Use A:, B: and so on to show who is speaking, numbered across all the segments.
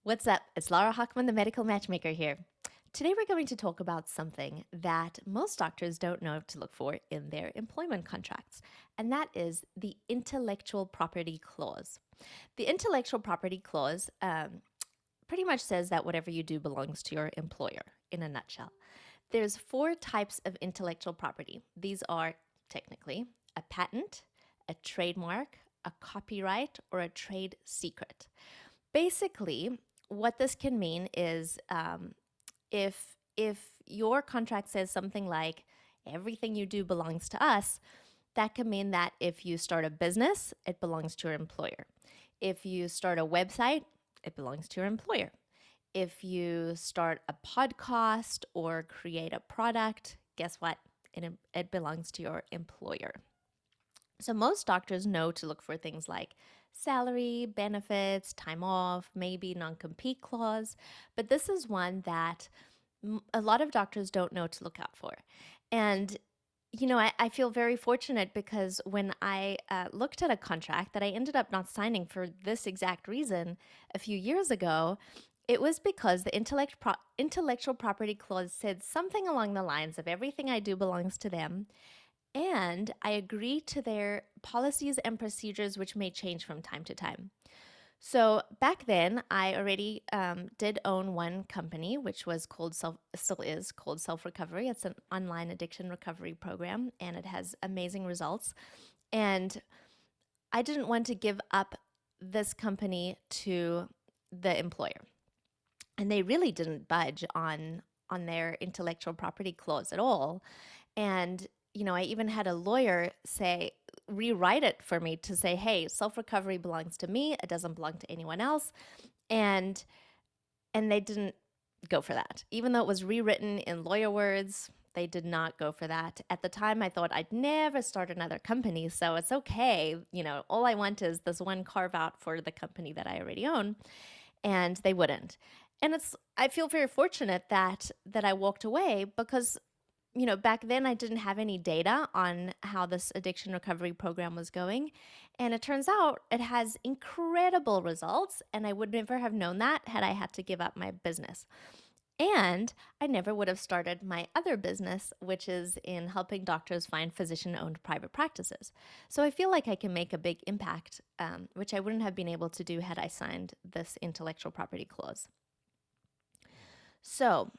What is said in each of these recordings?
A: What's up? It's Laura Hockman, the medical matchmaker here. Today we're going to talk about something that most doctors don't know to look for in their employment contracts, and that is the intellectual property clause. The intellectual property clause pretty much says that whatever you do belongs to your employer, in a nutshell. There's four types of intellectual property. These are technically a patent, a trademark, a copyright, or a trade secret. Basically, what this can mean is if your contract says something like everything you do belongs to us, that can mean that if you start a business, it belongs to your employer. If you start a website, it belongs to your employer. If you start a podcast or create a product, guess what? It belongs to your employer. So most doctors know to look for things like salary, benefits, time off, maybe non-compete clause, but this is one that a lot of doctors don't know to look out for. And I feel very fortunate because when I looked at a contract that I ended up not signing for this exact reason a few years ago, it was because the intellectual property clause said something along the lines of everything I do belongs to them, and I agree to their policies and procedures, which may change from time to time. So back then, I already did own one company, which was still is called Self Recovery. It's an online addiction recovery program, and it has amazing results. And I didn't want to give up this company to the employer, and they really didn't budge on their intellectual property clause at all. And I even had a lawyer rewrite it for me to say, hey, self recovery belongs to me. It doesn't belong to anyone else. And they didn't go for that. Even though it was rewritten in lawyer words, they did not go for that. At the time, I thought I'd never start another company, so it's okay. All I want is this one carve out for the company that I already own. And they wouldn't. And I feel very fortunate that I walked away because back then I didn't have any data on how this addiction recovery program was going. And it turns out it has incredible results. And I would never have known that had I had to give up my business. And I never would have started my other business, which is in helping doctors find physician owned private practices. So I feel like I can make a big impact, which I wouldn't have been able to do had I signed this intellectual property clause. So,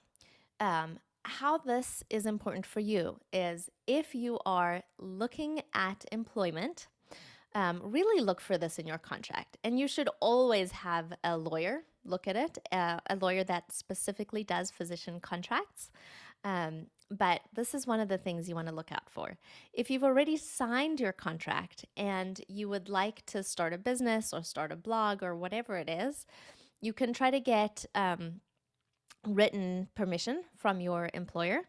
A: how this is important for you is if you are looking at employment, really look for this in your contract. And you should always have a lawyer look at it, a lawyer that specifically does physician contracts. But this is one of the things you want to look out for. If you've already signed your contract and you would like to start a business or start a blog or whatever it is, you can try to get written permission from your employer.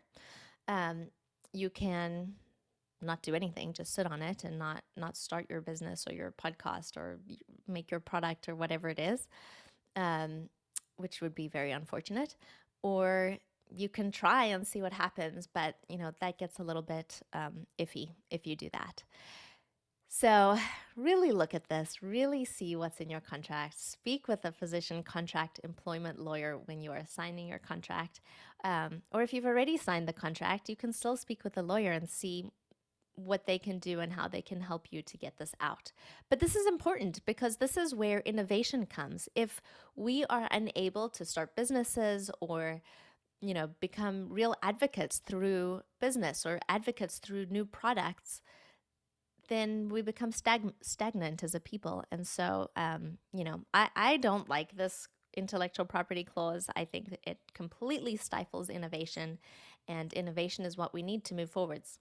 A: You can not do anything, just sit on it and not start your business or your podcast or make your product or whatever it is, which would be very unfortunate. Or you can try and see what happens, but that gets a little bit iffy if you do that. So really look at this, really see what's in your contract. Speak with a physician contract employment lawyer when you are signing your contract. Or if you've already signed the contract, you can still speak with a lawyer and see what they can do and how they can help you to get this out. But this is important because this is where innovation comes. If we are unable to start businesses or become real advocates through business or advocates through new products, then we become stagnant as a people. And so, I don't like this intellectual property clause. I think that it completely stifles innovation, and innovation is what we need to move forwards.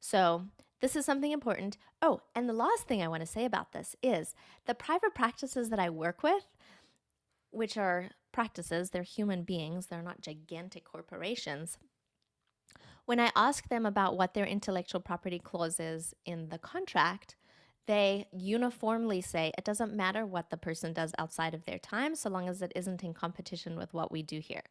A: So this is something important. Oh, and the last thing I want to say about this is the private practices that I work with, which are practices, they're human beings, they're not gigantic corporations. When I ask them about what their intellectual property clause is in the contract, they uniformly say it doesn't matter what the person does outside of their time, so long as it isn't in competition with what we do here.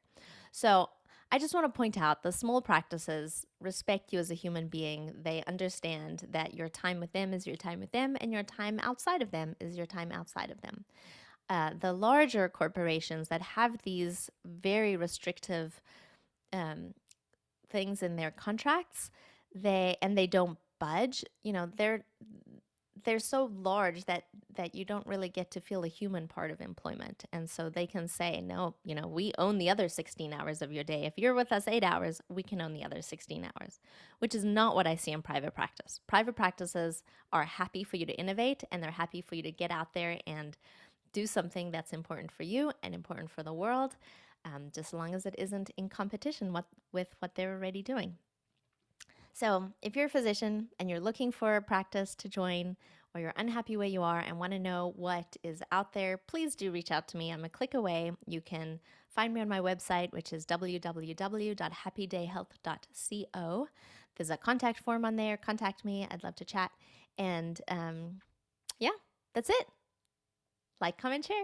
A: So I just want to point out the small practices respect you as a human being. They understand that your time with them is your time with them, and your time outside of them is your time outside of them. The larger corporations that have these very restrictive um, things in their contracts, they don't budge. They're so large that you don't really get to feel the human part of employment. And so they can say, no, we own the other 16 hours of your day. If you're with us 8 hours, we can own the other 16 hours, which is not what I see in private practice. Private practices are happy for you to innovate, and they're happy for you to get out there and do something that's important for you and important for the world, just as long as it isn't in competition with what they're already doing. So, if you're a physician and you're looking for a practice to join, or you're unhappy where you are and want to know what is out there, please do reach out to me. I'm a click away. You can find me on my website, which is www.happydayhealth.co. There's a contact form on there. Contact me. I'd love to chat. And yeah, that's it. Like, comment, share.